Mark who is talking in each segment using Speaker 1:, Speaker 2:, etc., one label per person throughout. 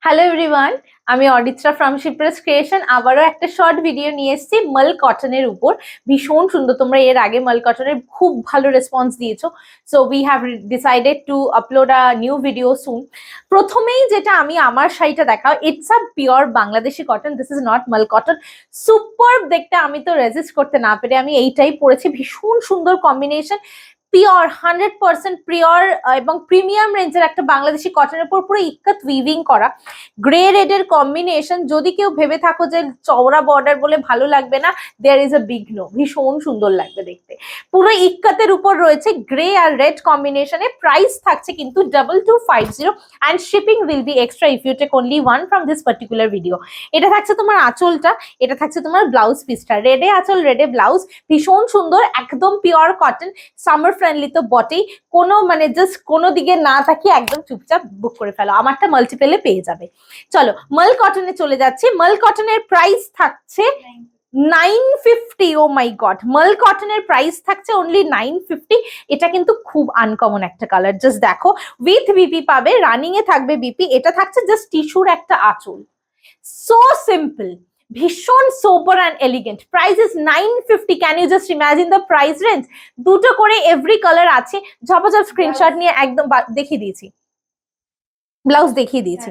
Speaker 1: Hello everyone, আমি Aritra from শিপ্রেস creation আবারও একটা শর্ট ভিডিও নিয়ে এসেছি মাল কটনের উপর। ভীষণ সুন্দর, তোমরা এর আগে মাল কটনের খুব ভালো রেসপন্স দিয়েছো, so we have decided to upload a new video soon. প্রথমেই যেটা আমি আমার শাড়িটা দেখাও, it's a pure Bangladeshi cotton, this is not mul cotton. Super দেখতে, আমি তো রেজিস্ট করতে না পেরে আমি এইটাই পরেছি। ভীষণ সুন্দর কম্বিনেশন, পিওর 100% পিওর এবং প্রিমিয়াম রেঞ্জের একটা বাংলাদেশি কটনের উপর পুরো ইক্কাত উইভিং করা গ্রে রেড এর কম্বিনেশন। যদি কেউ ভেবে থাকো যে চওড়া বর্ডার বলে ভালো লাগবে না, there is a big no, ভীষণ সুন্দর লাগবে দেখতে। পুরো ইক্কাতের উপর রয়েছে গ্রে আর রেড কম্বিনেশনে। প্রাইস থাকছে কিন্তু 2250 and shipping will be extra if you take only one from this particular video. এটা থাকছে তোমার আঁচলটা, এটা থাকছে তোমার ব্লাউজ পিসটা, রেডে আঁচল রেডে ব্লাউজ, ভীষণ সুন্দর, একদম পিওর কটন, সামার ফ্রেন্ডলি তো বটেই। কোনো মানে জাস্ট কোনো দিকে না তাকিয়ে একদম চুপচাপ বুক করে ফেলো, আমারটা মাল্টিপেলে পেয়ে যাবে। চলো মাল কটনে চলে যাচ্ছি। মাল কটনের প্রাইস থাকছে 950। ও মাই গড, মাল কটনের প্রাইস থাকছে অনলি 950। এটা কিন্তু খুব আনকমন একটা কালার, জাস্ট দেখো, উইথ বিপি পাবে, রানিং এ থাকবে বিপি। এটা থাকছে জাস্ট টিস্যুর একটা আঁচল, সো সিম্পল, ভীষণ sober and elegant. Price is 950। Can you just imagine the price range? দুটো করে এভরি কালার আছে, ঝপাঝপ স্ক্রিনশট নিয়ে একদম দেখিয়ে দিয়েছি, ব্লাউজ দেখিয়ে দিয়েছি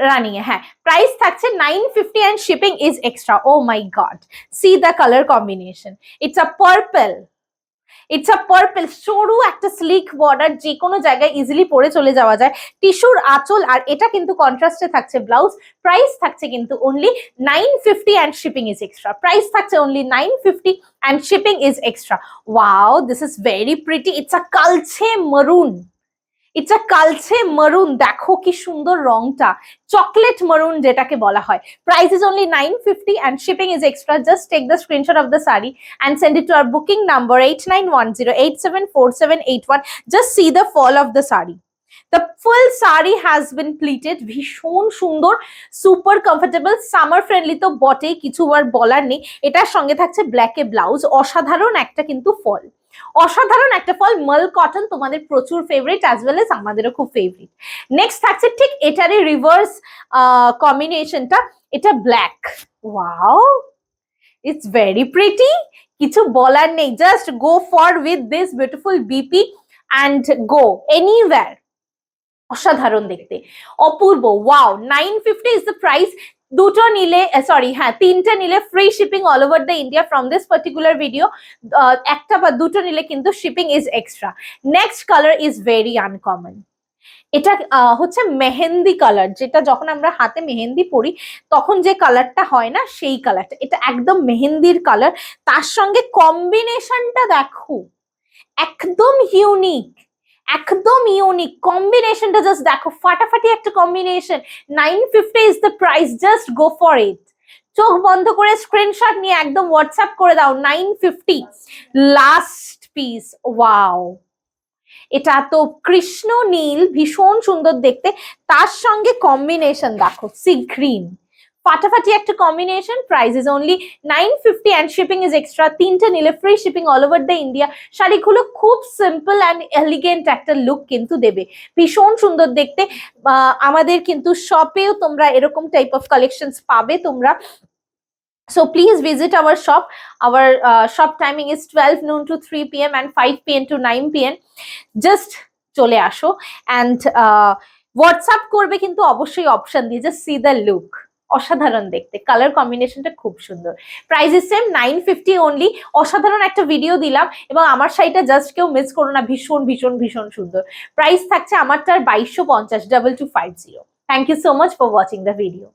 Speaker 1: রানিং এ। হ্যাঁ, প্রাইস থাকছে 950 and shipping is extra. Oh my god, see the colour combination, it's a purple, it's a purple, সরু একটা স্লিক বর্ডার, যে কোনো জায়গায় ইজিলি পরে চলে যাওয়া যায়, টিস্যুর আঁচল, আর এটা কিন্তু কন্ট্রাস্টে থাকছে ব্লাউজ। প্রাইস থাকছে কিন্তু only 950 and shipping is extra. Price থাকছে only 950 and shipping is extra. Wow, this is very pretty, it's a কালচে মারুন, ইটস আ কালচে মারুন, দেখো কি সুন্দর রংটা, চকলেট মারুন যেটাকে বলা হয়। Price is only 950 and shipping is extra. Just take the screenshot of the saree and send it to our booking number 8910874781. Just see the fall of the saree. The full saree has been pleated, ভীষণ সুন্দর, super comfortable, summer friendly তো বটেই, কিছু আর বলার নেই। এটার সঙ্গে থাকছে ব্ল্যাকে ব্লাউজ, অসাধারণ একটা কিন্তু ফল, অসাধারণ একটা ফল। মাল কটন তোমাদের প্রচুর ফেভারিট, অ্যাজ ওয়েল এজ আমাদেরও খুব ফেভারিট। নেক্সট থাকছে ঠিক এটারই রিভার্স কম্বিনেশনটা, এটা black. Wow, it's very pretty, কিছু বলার নেই, just go for with this beautiful B P and go anywhere. অসাধারণ দেখতে, অপূর্ব। Wow, 950 is the price. দুটো নিলে, সরি হ্যাঁ, তিনটে নিলে free shipping all over the India from this particular video. একটা বা দুটো নিলে কিন্তু shipping is extra. Next colour is very uncommon, এটা হচ্ছে মেহেন্দি কালার, যেটা যখন আমরা হাতে মেহেন্দি পরি তখন যে কালারটা হয় না, সেই কালারটা। এটা একদম মেহেন্দির কালার, তার সঙ্গে কম্বিনেশনটা দেখো, একদম ইউনিক, একদম ইউনিক কম্বিনেশনটা, জাস্ট দেখো, ফাটাফাটি একটা combination. 950 is the price, just go for it. চোখ বন্ধ করে স্ক্রিনশট নিয়ে একদম হোয়াটসঅ্যাপ করে দাও, 950। লাস্ট পিস, ওয়াও, এটা তো কৃষ্ণ নীল, ভীষণ সুন্দর দেখতে, তার সঙ্গে কম্বিনেশন দেখো সি গ্রিন, ফাটাফাটি একটা combination. Price is only 950 and shipping is extra. তিনটে নিলে free shipping all over the India. শাড়িগুলো খুব সিম্পল অ্যান্ড এলিগেন্ট একটা লুক কিন্তু দেবে, ভীষণ সুন্দর দেখতে। আমাদের কিন্তু শপেও তোমরা এরকম টাইপ অফ কালেকশনস পাবে তোমরা। So please visit our shop. Our shop timing is 12 noon to 3 p.m. and 5 p.m. to 9 p.m. Just চলে আসো and WhatsApp করবে কিন্তু অবশ্যই অপশন দিয়ে, just see the look, অসাধারণ দেখতে, কালার কম্বিনেশনটা খুব সুন্দর। Price is same 950 only. অসাধারণ একটা ভিডিও দিলাম এবং আমার শাড়িটা জাস্ট কেউ মিস করো না, ভীষণ ভীষণ ভীষণ সুন্দর। প্রাইস থাকছে আমারটার 2250, 2250। Thank you so much for watching the video.